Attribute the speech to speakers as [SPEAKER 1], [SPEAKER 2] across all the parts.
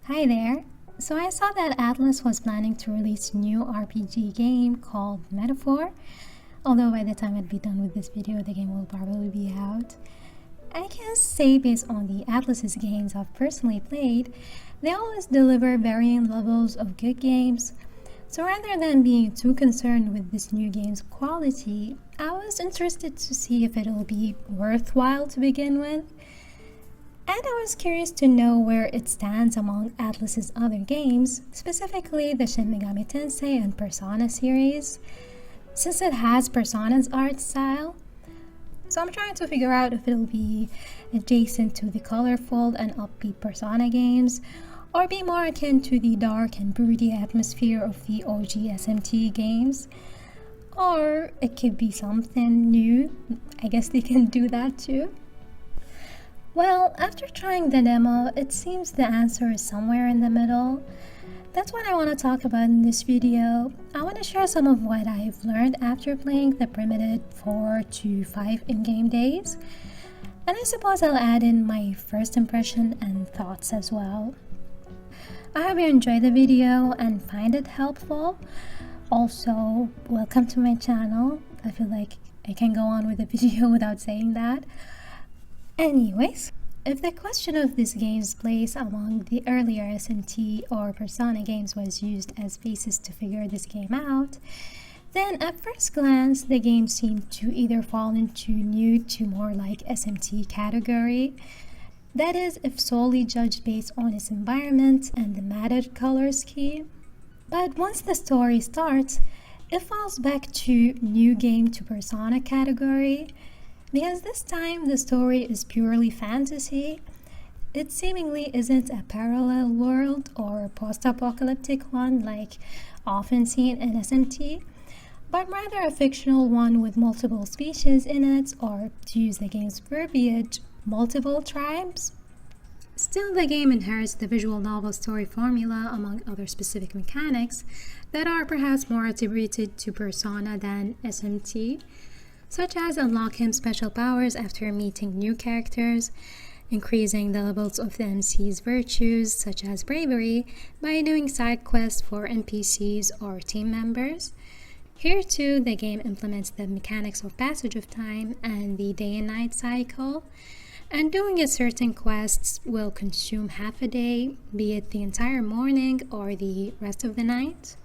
[SPEAKER 1] Hi there! So I saw that Atlas was planning to release a new RPG game called MetAphor, although by the time I'd be done with this video, the game will probably be out. I can say based on the Atlas's games I've personally played, they always deliver varying levels of good games. So rather than being too concerned with this new game's quality, I was interested to see if it'll be worthwhile to begin with. And I was curious to know where it stands among Atlas's other games, specifically the Shin Megami Tensei and Persona series, since it has Persona's art style. So I'm trying to figure out if it'll be adjacent to the colorful and upbeat Persona games, or be more akin to the dark and broody atmosphere of the OG SMT games. Or it could be something new. I guess they can do that too. Well, after trying the demo, it seems the answer is somewhere in the middle. That's what I want to talk about in this video. I want to share some of what I've learned after playing the primitive 4 to 5 in-game days. And I suppose I'll add in my first impression and thoughts as well. I hope you enjoyed the video and find it helpful. Also, welcome to my channel. I feel like I can go on with the video without saying that. Anyways, if the question of this game's place among the earlier SMT or Persona games was used as basis to figure this game out, then at first glance the game seemed to either fall into new to more like SMT category. That is, if solely judged based on its environment and the matted color scheme. But once the story starts, it falls back to new game to Persona category. Because this time the story is purely fantasy. It seemingly isn't a parallel world or a post-apocalyptic one like often seen in SMT, but rather a fictional one with multiple species in it, or to use the game's verbiage, multiple tribes. Still, the game inherits the visual novel story formula among other specific mechanics that are perhaps more attributed to Persona than SMT, such as unlocking special powers after meeting new characters, increasing the levels of the MC's virtues such as bravery by doing side quests for NPCs or team members. Here too, the game implements the mechanics of passage of time and the day and night cycle, and doing a certain quests will consume half a day, be it the entire morning or the rest of the night.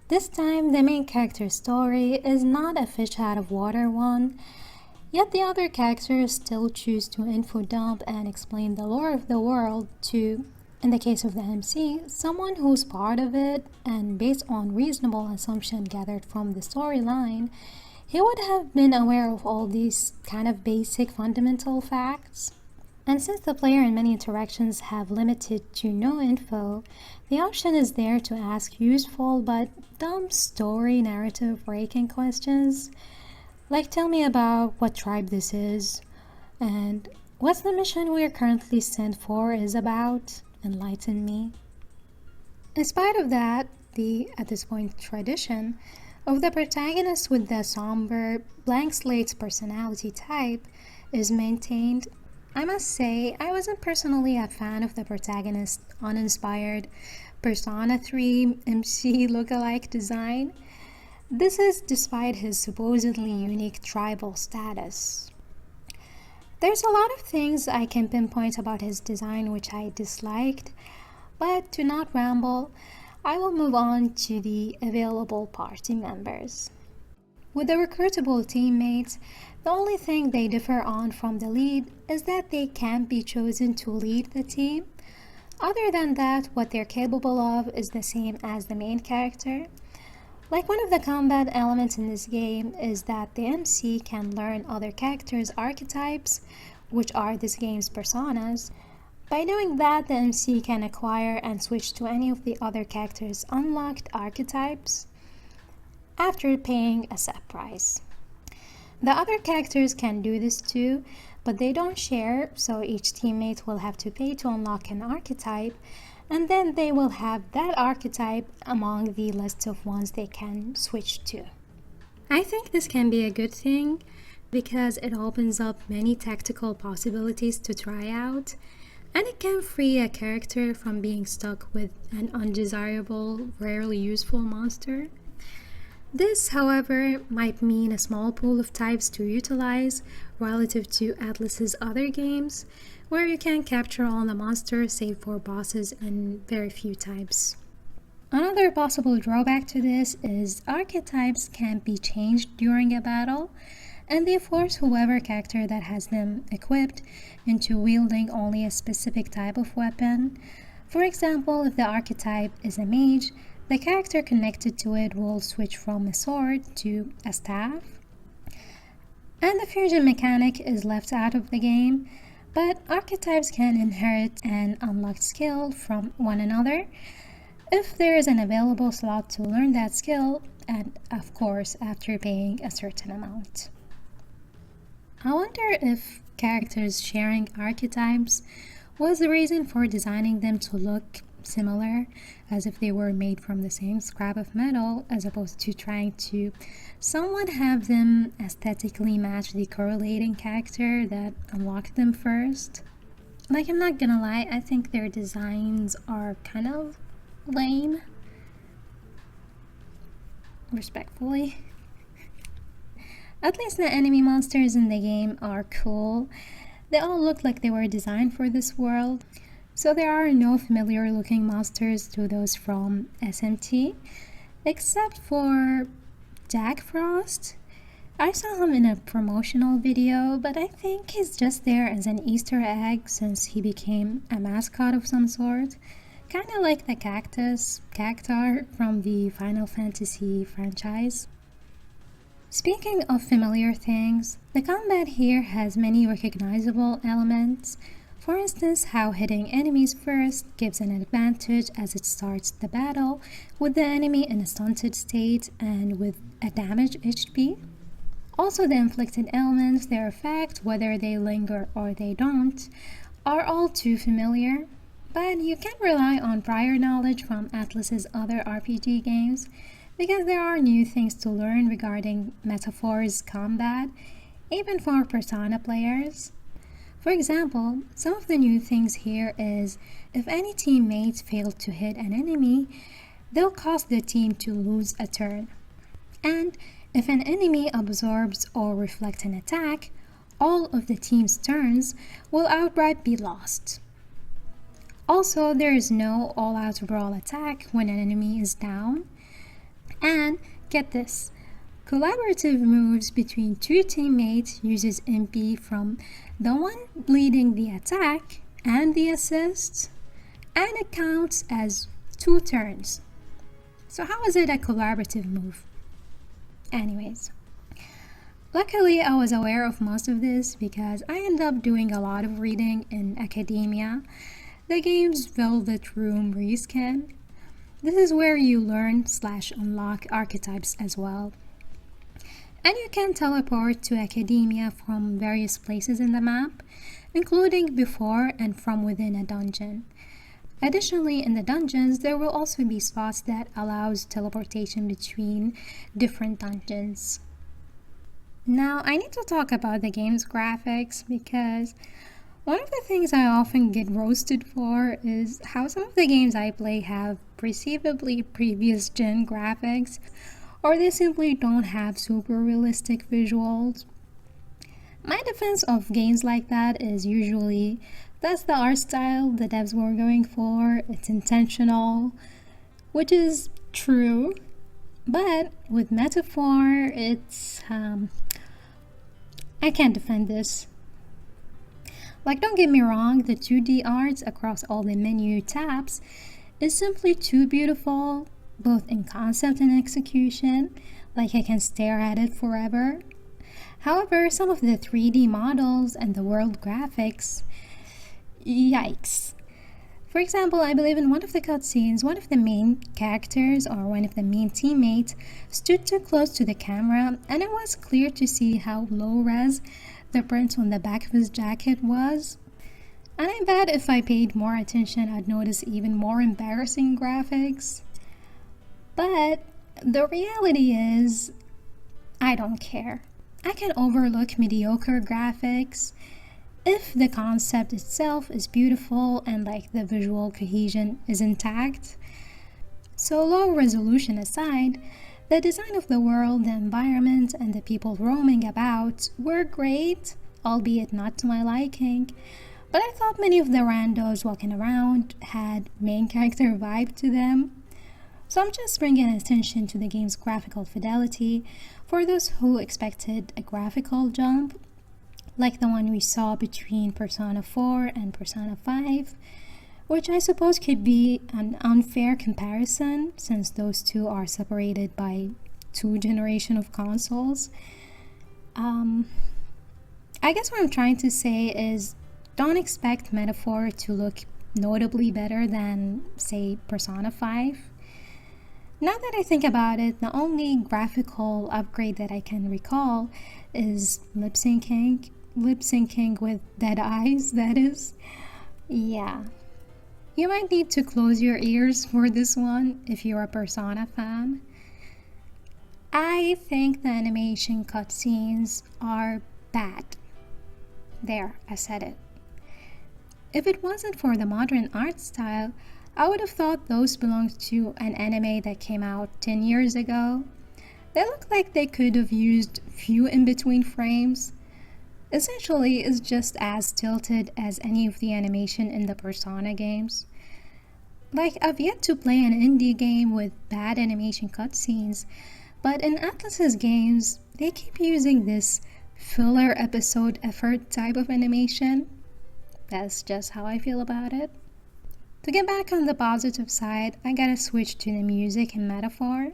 [SPEAKER 1] This time, the main character's story is not a fish out of water one, yet the other characters still choose to info dump and explain the lore of the world to, in the case of the MC, someone who's part of it, and based on reasonable assumption gathered from the storyline, he would have been aware of all these kind of basic fundamental facts. And since the player in many interactions have limited to no info, the option is there to ask useful but dumb story narrative breaking questions, like tell me about what tribe this is, and what's the mission we're currently sent for is about, enlighten me. In spite of that, the, at this point, tradition of the protagonist with the somber, blank slate personality type is maintained. I must say, I wasn't personally a fan of the protagonist's uninspired Persona 3 MC lookalike design. This is despite his supposedly unique tribal status. There's a lot of things I can pinpoint about his design which I disliked, but to not ramble, I will move on to the available party members. With the recruitable teammates, the only thing they differ on from the lead is that they can't be chosen to lead the team. Other than that, what they're capable of is the same as the main character. Like one of the combat elements in this game is that the MC can learn other characters' archetypes, which are this game's personas. By doing that, the MC can acquire and switch to any of the other characters' unlocked archetypes after paying a set price. The other characters can do this too, but they don't share, so each teammate will have to pay to unlock an archetype, and then they will have that archetype among the list of ones they can switch to. I think this can be a good thing because it opens up many tactical possibilities to try out, and it can free a character from being stuck with an undesirable, rarely useful monster. This, however, might mean a small pool of types to utilize relative to Atlas's other games, where you can capture all the monsters save for bosses and very few types. Another possible drawback to this is archetypes can be changed during a battle, and they force whoever character that has them equipped into wielding only a specific type of weapon. For example, if the archetype is a mage, the character connected to it will switch from a sword to a staff. And the fusion mechanic is left out of the game, but archetypes can inherit an unlocked skill from one another if there is an available slot to learn that skill, and of course after paying a certain amount. I wonder if characters sharing archetypes was the reason for designing them to look similar, as if they were made from the same scrap of metal, as opposed to trying to somewhat have them aesthetically match the correlating character that unlocked them first. Like, I'm not gonna lie, I think their designs are kind of lame. Respectfully. At least the enemy monsters in the game are cool. They all look like they were designed for this world. So there are no familiar looking monsters to those from SMT, except for Jack Frost. I saw him in a promotional video, but I think he's just there as an Easter egg since he became a mascot of some sort. Kinda like the Cactar from the Final Fantasy franchise. Speaking of familiar things, the combat here has many recognizable elements. For instance, how hitting enemies first gives an advantage as it starts the battle with the enemy in a stunted state and with a damaged HP. Also, the inflicted elements, their effect, whether they linger or they don't, are all too familiar. But you can rely on prior knowledge from Atlas's other RPG games, because there are new things to learn regarding MetAphor's combat, even for Persona players. For example, some of the new things here is if any teammates fail to hit an enemy, they'll cause the team to lose a turn. And if an enemy absorbs or reflects an attack, all of the team's turns will outright be lost. Also, there is no all-out brawl attack when an enemy is down. And get this, collaborative moves between two teammates uses MP from the one leading the attack and the assist, and it counts as 2 turns. So how is it a collaborative move? Anyways, luckily I was aware of most of this because I ended up doing a lot of reading in Academia, the game's Velvet Room reskin. This is where you learn/unlock archetypes as well. And you can teleport to Academia from various places in the map, including before and from within a dungeon. Additionally, in the dungeons, there will also be spots that allows teleportation between different dungeons. Now, I need to talk about the game's graphics because one of the things I often get roasted for is how some of the games I play have perceivably previous gen graphics, or they simply don't have super realistic visuals. My defense of games like that is usually that's the art style the devs were going for, it's intentional, which is true, but with MetAphor, it's I can't defend this. Like, don't get me wrong, the 2D art across all the menu tabs is simply too beautiful, both in concept and execution, like I can stare at it forever. However, some of the 3D models and the world graphics, yikes. For example, I believe in one of the cutscenes, one of the main characters or one of the main teammates stood too close to the camera, and it was clear to see how low res the print on the back of his jacket was. And I bet if I paid more attention, I'd notice even more embarrassing graphics. But the reality is, I don't care. I can overlook mediocre graphics if the concept itself is beautiful and like the visual cohesion is intact. So low resolution aside, the design of the world, the environment, and the people roaming about were great, albeit not to my liking. But I thought many of the randos walking around had main character vibe to them. So I'm just bringing attention to the game's graphical fidelity for those who expected a graphical jump, like the one we saw between Persona 4 and Persona 5, which I suppose could be an unfair comparison since those two are separated by 2 generations of consoles. I guess what I'm trying to say is don't expect MetAphor to look notably better than, say, Persona 5. Now that I think about it, the only graphical upgrade that I can recall is lip syncing with dead eyes, that is. Yeah. You might need to close your ears for this one if you're a Persona fan. I think the animation cutscenes are bad. There, I said it. If it wasn't for the modern art style, I would have thought those belonged to an anime that came out 10 years ago. They look like they could have used few in-between frames. Essentially, it's just as tilted as any of the animation in the Persona games. Like, I've yet to play an indie game with bad animation cutscenes, but in Atlus's games, they keep using this filler episode effort type of animation. That's just how I feel about it. To get back on the positive side, I gotta switch to the music in MetAphor,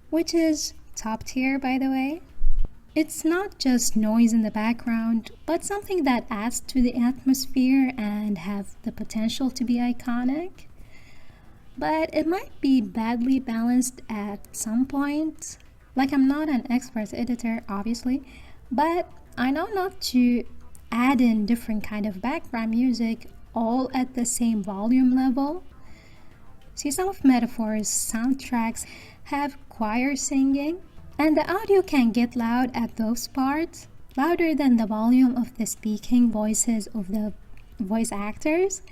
[SPEAKER 1] which is top tier, by the way. It's not just noise in the background, but something that adds to the atmosphere and have the potential to be iconic. But it might be badly balanced at some point. Like, I'm not an expert editor, obviously, but I know not to add in different kind of background music all at the same volume level. See, some of MetAphor's soundtracks have choir singing, and the audio can get loud at those parts, louder than the volume of the speaking voices of the voice actors.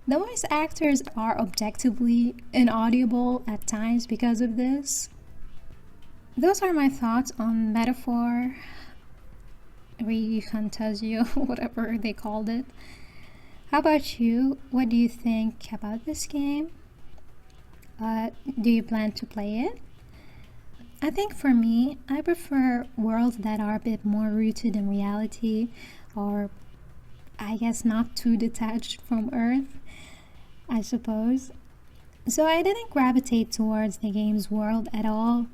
[SPEAKER 1] The voice actors are objectively inaudible at times because of this. Those are my thoughts on MetAphor, ReFantazio, whatever they called it. How about you? What do you think about this game? Do you plan to play it? I think for me, I prefer worlds that are a bit more rooted in reality, or I guess not too detached from Earth, I suppose. So I didn't gravitate towards the game's world at all.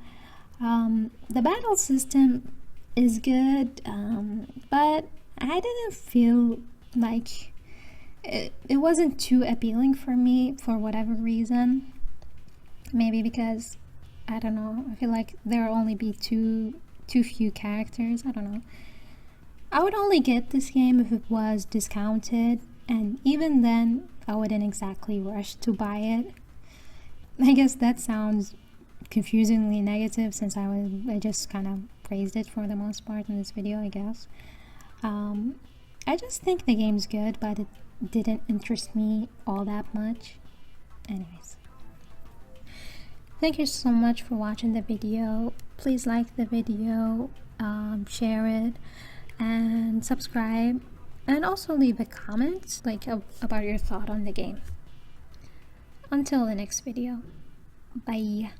[SPEAKER 1] The battle system is good, but I didn't feel like it wasn't too appealing for me for whatever reason. Maybe because, I don't know, I feel like there will only be too few characters. I don't know. I would only get this game if it was discounted, and even then I wouldn't exactly rush to buy it. I guess that sounds confusingly negative since I just kind of praised it for the most part in this video, I guess. I just think the game's good, but it didn't interest me all that much. Anyways. Thank you so much for watching the video. Please like the video, share it, and subscribe, and also leave a comment about your thought on the game. Until the next video, bye.